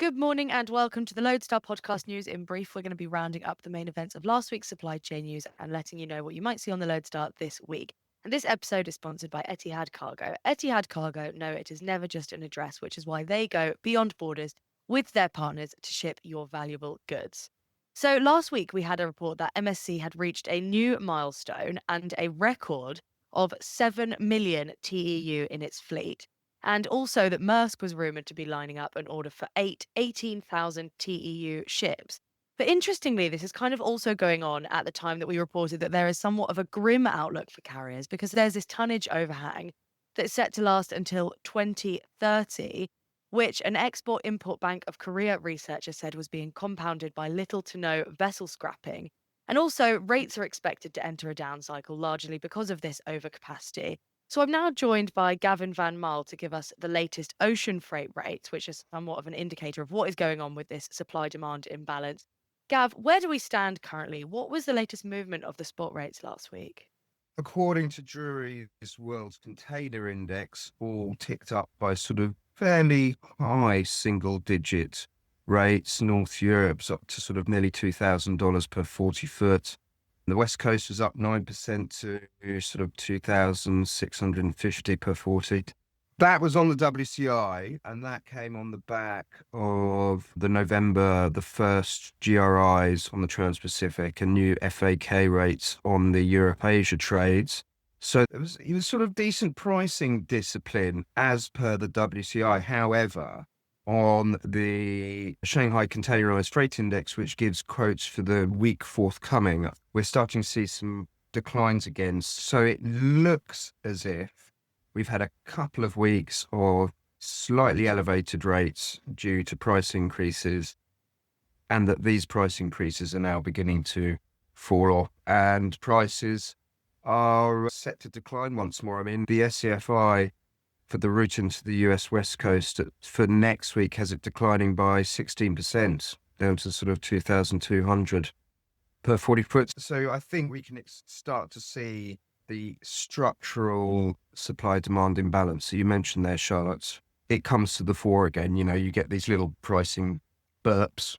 Good morning and welcome to the Lodestar podcast news. In brief, we're going to be rounding up the main events of last week's supply chain news and letting you know what you might see on the Lodestar this week. And this episode is sponsored by Etihad Cargo. Etihad Cargo, no, it is never just an address, which is why they go beyond borders with their partners to ship your valuable goods. So last week we had a report that MSC had reached a new milestone and a record of 7 million TEU in its fleet. And also that Maersk was rumoured to be lining up an order for 18,000 TEU ships. But interestingly, this is kind of also going on at the time that we reported that there is somewhat of a grim outlook for carriers because there's this tonnage overhang that's set to last until 2030, which an Export-Import Bank of Korea researcher said was being compounded by little to no vessel scrapping. And also, rates are expected to enter a down cycle largely because of this overcapacity. So I'm now joined by Gavin van Marle to give us the latest ocean freight rates, which is somewhat of an indicator of what is going on with this supply-demand imbalance. Gav, where do we stand currently? What was the latest movement of the spot rates last week? According to Drewry's World Container Index, all ticked up by sort of fairly high single-digit rates. North Europe's up to sort of nearly $2,000 per 40 foot. The West Coast was up 9% to sort of 2,650 per 40. That was on the WCI, and that came on the back of the November the 1st GRIs on the Trans-Pacific and new FAK rates on the Europe-Asia trades. So it was sort of decent pricing discipline as per the WCI. However, on the Shanghai Containerized Freight Index, which gives quotes for the week forthcoming, we're starting to see some declines again. So it looks as if we've had a couple of weeks of slightly elevated rates due to price increases, and that these price increases are now beginning to fall off, and prices are set to decline once more. I mean, the SCFI for the route into the US West Coast for next week has it declining by 16%, down to sort of 2,200 per 40 foot. So I think we can start to see the structural supply-demand imbalance. So you mentioned there, Charlotte, it comes to the fore again. You know, you get these little pricing burps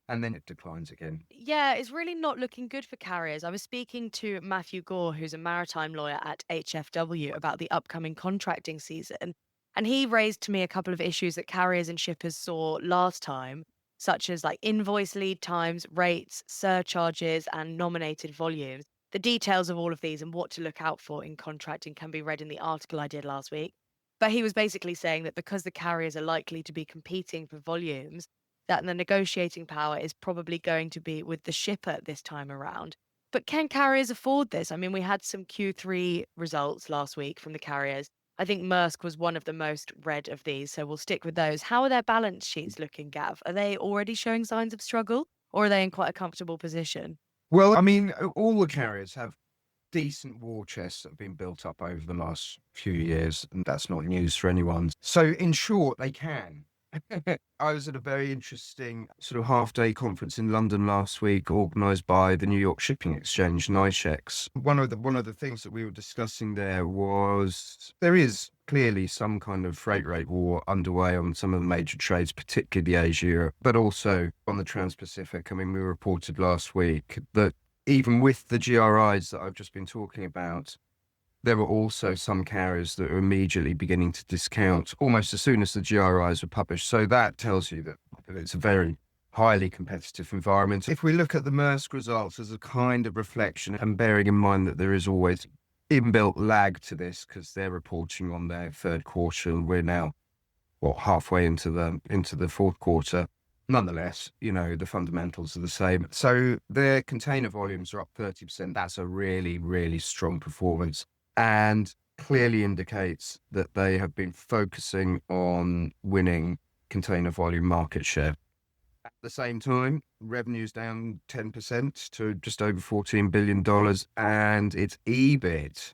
and then it declines again. Yeah, it's really not looking good for carriers. I was speaking to Matthew Gore, who's a maritime lawyer at HFW, about the upcoming contracting season. And he raised to me a couple of issues that carriers and shippers saw last time, such as like invoice lead times, rates, surcharges, and nominated volumes. The details of all of these and what to look out for in contracting can be read in the article I did last week. But he was basically saying that because the carriers are likely to be competing for volumes, that the negotiating power is probably going to be with the shipper this time around. But can carriers afford this? I mean, we had some Q3 results last week from the carriers. I think Maersk was one of the most read of these, so we'll stick with those. How are their balance sheets looking, Gav? Are they already showing signs of struggle, or are they in quite a comfortable position? Well, I mean, all the carriers have decent war chests that have been built up over the last few years, and that's not news for anyone. So in short, they can. I was at a very interesting sort of half-day conference in London last week, organised by the New York Shipping Exchange, NYSHEX. One of the things that we were discussing there was there is clearly some kind of freight rate war underway on some of the major trades, particularly Asia, but also on the Trans-Pacific. I mean, we reported last week that even with the GRIs that I've just been talking about, there were also some carriers that are immediately beginning to discount almost as soon as the GRIs were published. So that tells you that it's a very highly competitive environment. If we look at the Maersk results as a kind of reflection, and bearing in mind that there is always inbuilt lag to this because they're reporting on their third quarter and we're now, halfway into the fourth quarter. Nonetheless, you know, the fundamentals are the same. So their container volumes are up 30%. That's a really, really strong performance, and clearly indicates that they have been focusing on winning container volume market share. At the same time, revenue's down 10% to just over $14 billion, and its EBIT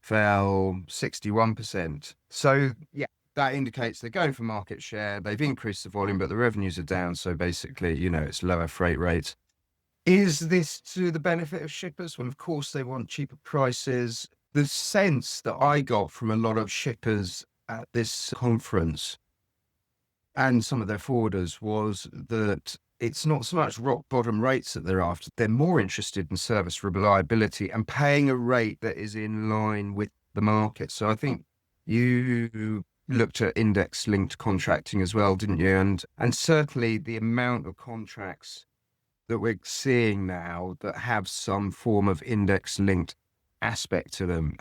fell 61%. So, yeah, that indicates they're going for market share. They've increased the volume, but the revenues are down. So basically, you know, it's lower freight rates. Is this to the benefit of shippers? Well, of course, they want cheaper prices. The sense that I got from a lot of shippers at this conference and some of their forwarders was that it's not so much rock bottom rates that they're after. They're more interested in service reliability and paying a rate that is in line with the market. So I think you looked at index linked contracting as well, didn't you? And certainly the amount of contracts that we're seeing now that have some form of index linked aspect to them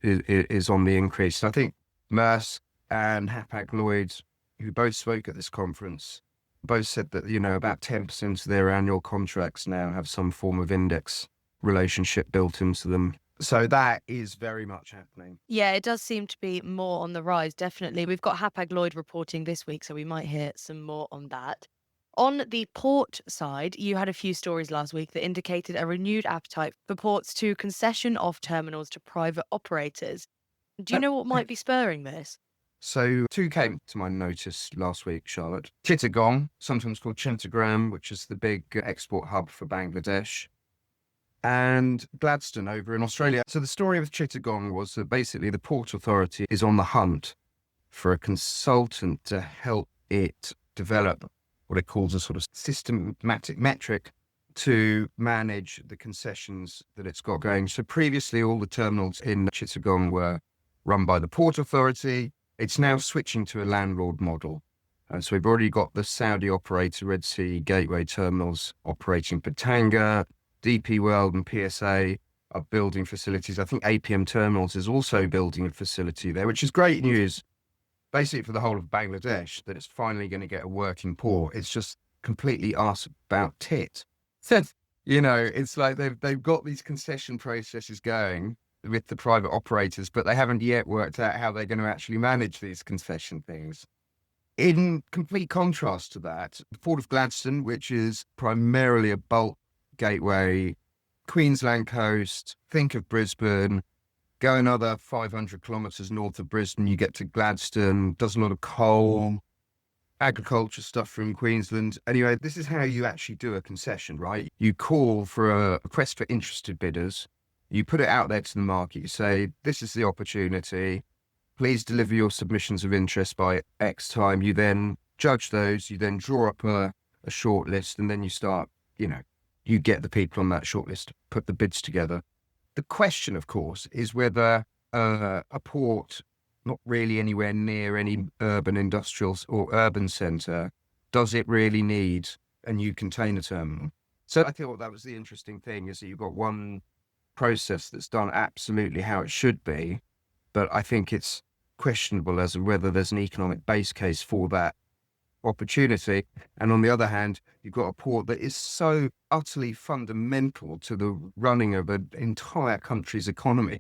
is on the increase. I think Maersk and Hapag-Lloyd, who both spoke at this conference, both said that, about 10% of their annual contracts now have some form of index relationship built into them. So that is very much happening. Yeah, it does seem to be more on the rise, definitely. We've got Hapag-Lloyd reporting this week, so we might hear some more on that. On the port side, you had a few stories last week that indicated a renewed appetite for ports to concession off terminals to private operators. Do you know what might be spurring this? So two came to my notice last week, Charlotte. Chittagong, sometimes called Chintagram, which is the big export hub for Bangladesh, and Gladstone over in Australia. So the story with Chittagong was that basically the Port Authority is on the hunt for a consultant to help it develop what it calls a sort of systematic metric to manage the concessions that it's got going. So previously all the terminals in Chittagong were run by the Port Authority. It's now switching to a landlord model. And so we've already got the Saudi operator Red Sea Gateway Terminals operating Patanga, DP World and PSA are building facilities. I think APM Terminals is also building a facility there, which is great news, basically for the whole of Bangladesh, that it's finally going to get a working port. It's just completely arse about tit. So, it's like they've got these concession processes going with the private operators, but they haven't yet worked out how they're going to actually manage these concession things. In complete contrast to that, the Port of Gladstone, which is primarily a bulk gateway, Queensland coast, think of Brisbane, go another 500 kilometres north of Brisbane, you get to Gladstone, does a lot of coal, agriculture stuff from Queensland. Anyway, this is how you actually do a concession, right? You call for a request for interested bidders. You put it out there to the market. You say, this is the opportunity. Please deliver your submissions of interest by X time. You then judge those. You then draw up a short list, and then you start, you get the people on that short list, put the bids together. The question, of course, is whether a port, not really anywhere near any urban industrials or urban centre, does it really need a new container terminal? So I thought that was the interesting thing, is that you've got one process that's done absolutely how it should be, but I think it's questionable as to whether there's an economic base case for that opportunity. And on the other hand, you've got a port that is so utterly fundamental to the running of an entire country's economy,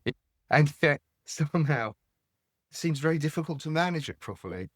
and yet somehow it seems very difficult to manage it properly.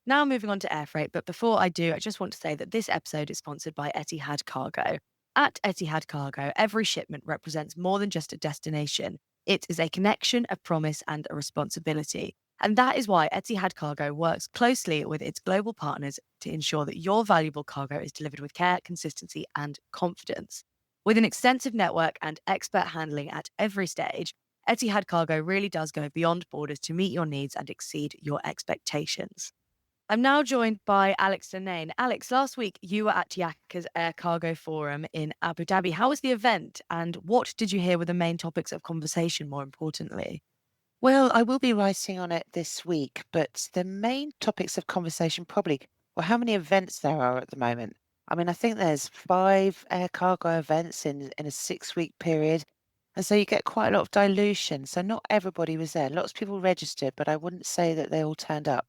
Now moving on to air freight, but before I do, I just want to say that this episode is sponsored by Etihad Cargo. At Etihad Cargo, every shipment represents more than just a destination. It is a connection, a promise, and a responsibility. And that is why Etihad Cargo works closely with its global partners to ensure that your valuable cargo is delivered with care, consistency, and confidence. With an extensive network and expert handling at every stage, Etihad Cargo really does go beyond borders to meet your needs and exceed your expectations. I'm now joined by Alex Lennane. Alex, last week you were at TIACA's Air Cargo Forum in Abu Dhabi. How was the event, and what did you hear were the main topics of conversation, more importantly? Well, I will be writing on it this week, but the main topics of conversation probably were how many events there are at the moment. I mean, I think there's 5 air cargo events in a 6-week period. And so you get quite a lot of dilution. So not everybody was there. Lots of people registered, but I wouldn't say that they all turned up.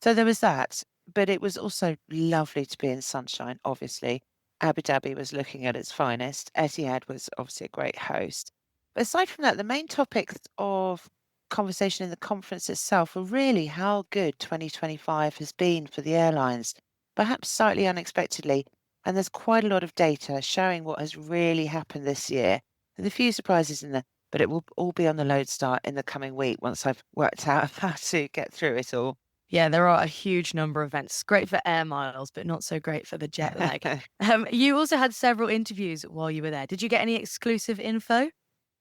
So there was that, but it was also lovely to be in sunshine, obviously. Abu Dhabi was looking at its finest. Etihad was obviously a great host. But aside from that, the main topics of conversation in the conference itself were really how good 2025 has been for the airlines, perhaps slightly unexpectedly. And there's quite a lot of data showing what has really happened this year. There's a few surprises in there, but it will all be on the Lodestar in the coming week once I've worked out how to get through it all. Yeah, there are a huge number of events. Great for air miles, but not so great for the jet lag. You also had several interviews while you were there. Did you get any exclusive info?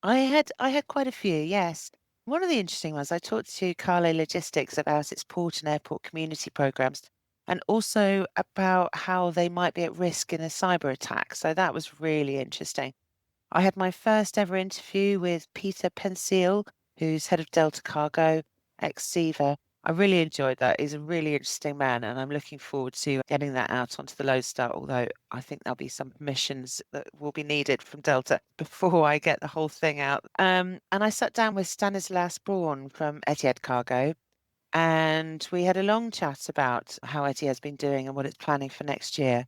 I had quite a few, yes. One of the interesting ones, I talked to Carlo Logistics about its port and airport community programs. and also about how they might be at risk in a cyber attack. So that was really interesting. I had my first ever interview with Peter Pensiel, who's head of Delta Cargo, ex-Seaver. I really enjoyed that. He's a really interesting man, and I'm looking forward to getting that out onto the Lodestar, although I think there'll be some permissions that will be needed from Delta before I get the whole thing out. And I sat down with Stanislas Braun from Etihad Cargo, and we had a long chat about how Etihad's been doing and what it's planning for next year.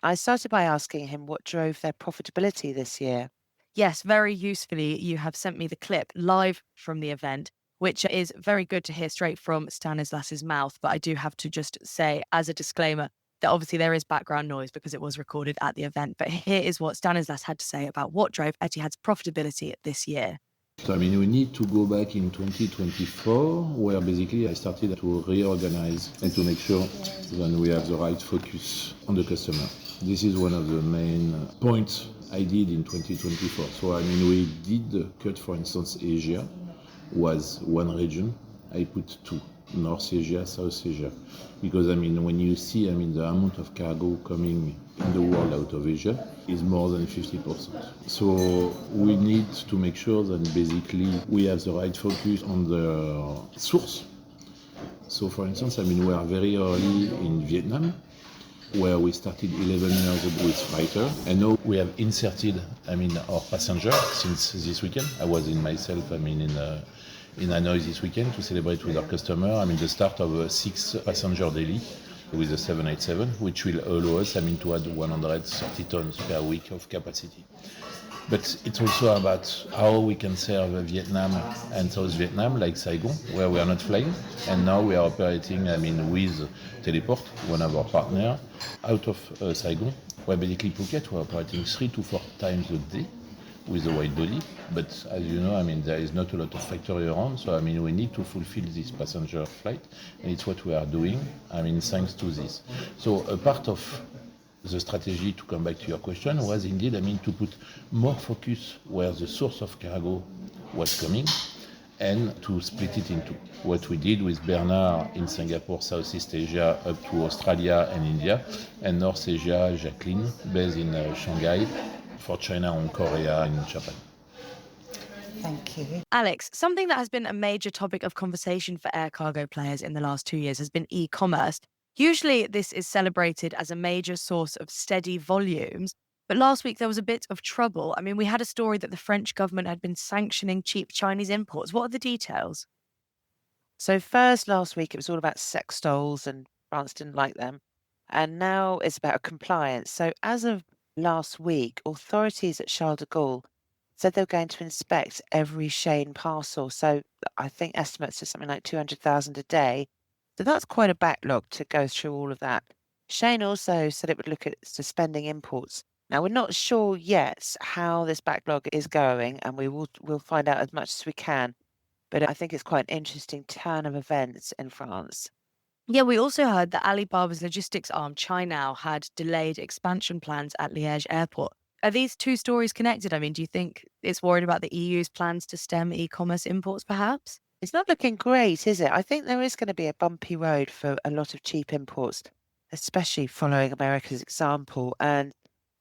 I started by asking him what drove their profitability this year. Yes, very usefully, you have sent me the clip live from the event, which is very good to hear straight from Stanislas's mouth. But I do have to just say, as a disclaimer, that obviously there is background noise because it was recorded at the event. But here is what Stanislas had to say about what drove Etihad's profitability this year. So, I mean, we need to go back in 2024, where basically I started to reorganize and to make sure that we have the right focus on the customer. This is one of the main points I did in 2024. So, I mean, we did cut, for instance, Asia was one region. I put two, North Asia, South Asia. Because, I mean, when you see, I mean, the amount of cargo coming in the world out of Asia is more than 50%. So we need to make sure that basically we have the right focus on the source. So, for instance, I mean, we are very early in Vietnam, where we started 11 years ago with freighter, and now we have inserted, I mean, our passenger since this weekend. I was in Hanoi this weekend to celebrate with our customer. I mean, the start of a 6 passenger daily with a 787, which will allow us, I mean, to add 130 tons per week of capacity. But it's also about how we can serve Vietnam and South Vietnam, like Saigon, where we are not flying. And now we are operating, I mean, with Teleport, one of our partners, out of Saigon, where basically Phuket we're operating 3 to 4 times a day with a wide body. But as you know, I mean, there is not a lot of factory around. So, I mean, we need to fulfill this passenger flight. And it's what we are doing, I mean, thanks to this. So a part of the strategy, to come back to your question, was indeed, I mean, to put more focus where the source of cargo was coming and to split it into what we did with Bernard in Singapore, Southeast Asia, up to Australia and India, and North Asia, Jacqueline, based in Shanghai, for China and Korea and Japan. Thank you. Alex, something that has been a major topic of conversation for air cargo players in the last 2 years has been e-commerce. Usually, this is celebrated as a major source of steady volumes. But last week, there was a bit of trouble. I mean, we had a story that the French government had been sanctioning cheap Chinese imports. What are the details? So first, last week, it was all about sex dolls and France didn't like them. And now it's about compliance. So as of last week, authorities at Charles de Gaulle said they were going to inspect every Shein parcel. So I think estimates are something like 200,000 a day. So that's quite a backlog to go through all of that. Shein also said it would look at suspending imports. Now, we're not sure yet how this backlog is going, and we'll find out as much as we can. But I think it's quite an interesting turn of events in France. Yeah, we also heard that Alibaba's logistics arm, Cainiao, had delayed expansion plans at Liège airport. Are these two stories connected? I mean, do you think it's worried about the EU's plans to stem e-commerce imports, perhaps? It's not looking great, is it? I think there is going to be a bumpy road for a lot of cheap imports, especially following America's example and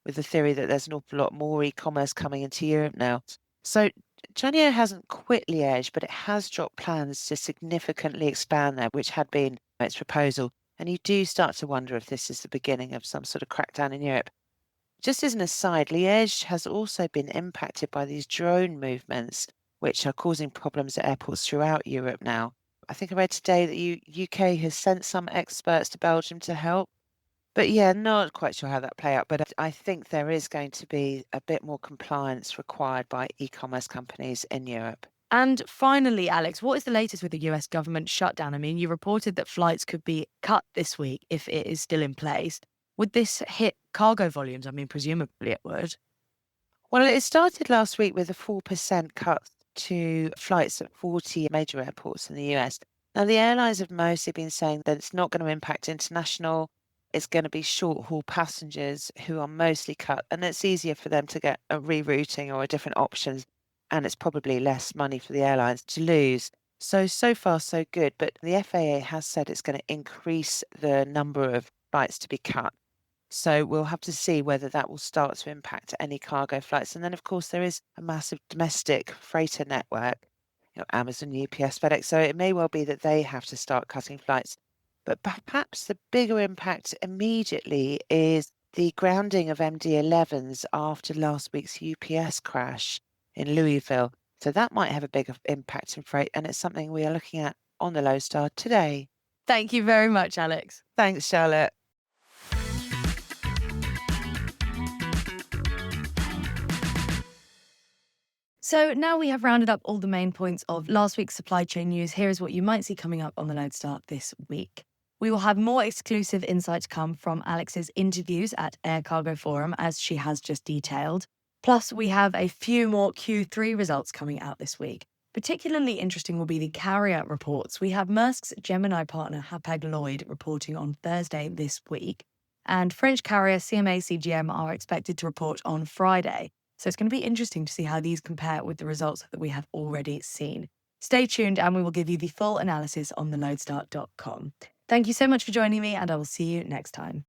with the theory that there's an awful lot more e-commerce coming into Europe now. So Cainiao hasn't quit Liège, but it has dropped plans to significantly expand there, which had been its proposal. And you do start to wonder if this is the beginning of some sort of crackdown in Europe. Just as an aside, Liège has also been impacted by these drone movements, which are causing problems at airports throughout Europe now. I think I read today that UK has sent some experts to Belgium to help. But yeah, not quite sure how that play out. But I think there is going to be a bit more compliance required by e-commerce companies in Europe. And finally, Alex, what is the latest with the US government shutdown? I mean, you reported that flights could be cut this week if it is still in place. Would this hit cargo volumes? I mean, presumably it would. Well, it started last week with a 4% cut to flights at 40 major airports in the US. Now, the airlines have mostly been saying that it's not going to impact international. It's going to be short-haul passengers who are mostly cut, and it's easier for them to get a rerouting or a different options, and it's probably less money for the airlines to lose. So far, so good. But the FAA has said it's going to increase the number of flights to be cut. So we'll have to see whether that will start to impact any cargo flights. And then, of course, there is a massive domestic freighter network, Amazon, UPS, FedEx. So it may well be that they have to start cutting flights. But perhaps the bigger impact immediately is the grounding of MD-11s after last week's UPS crash in Louisville. So that might have a bigger impact in freight, and it's something we are looking at on the Lodestar today. Thank you very much, Alex. Thanks, Charlotte. So now we have rounded up all the main points of last week's supply chain news. Here is what you might see coming up on the Lodestar this week. We will have more exclusive insight to come from Alex's interviews at Air Cargo Forum, as she has just detailed. Plus, we have a few more Q3 results coming out this week. Particularly interesting will be the carrier reports. We have Maersk's Gemini partner Hapag-Lloyd reporting on Thursday this week, and French carrier CMA CGM are expected to report on Friday. So it's going to be interesting to see how these compare with the results that we have already seen. Stay tuned and we will give you the full analysis on thelodestar.com. Thank you so much for joining me, and I will see you next time.